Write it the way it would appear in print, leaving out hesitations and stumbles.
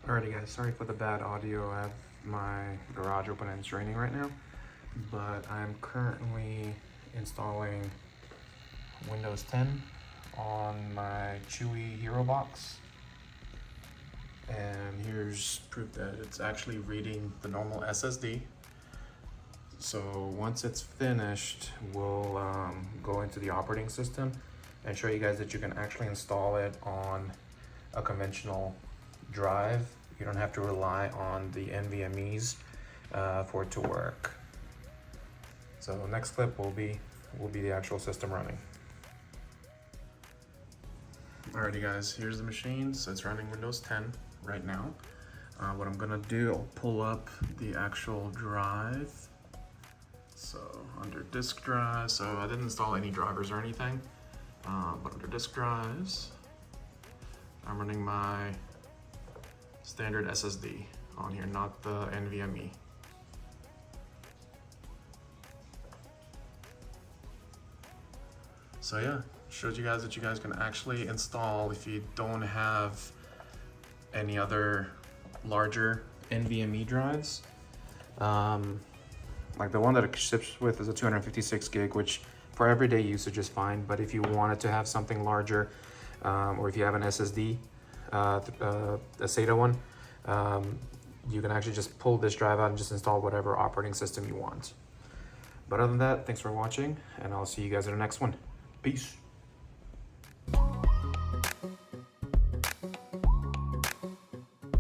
Alrighty guys, sorry for the bad audio. I have my garage open and it's raining right now, but I'm currently installing Windows 10 on my Chuwi HeroBox. And here's proof that it's actually reading the normal SSD. So once it's finished, we'll go into the operating system and show you guys that you can actually install it on a conventional drive. You don't have to rely on the NVMe's for it to work. So next clip will be the actual system running. Alrighty guys, here's the machine. So it's running Windows 10 right now. What I'm gonna do, I'll pull up the actual drive. So under disk drive, so I didn't install any drivers or anything, but under disk drives, I'm running my standard SSD on here, not the NVMe. So yeah, shows you guys that you guys can actually install if you don't have any other larger NVMe drives. Like the one that it ships with is a 256 gig, which for everyday usage is fine. But if you wanted to have something larger, or if you have an SSD, a SATA one, you can actually just pull this drive out and just install whatever operating system you want. But other than that, thanks for watching, and I'll see you guys in the next one. Peace.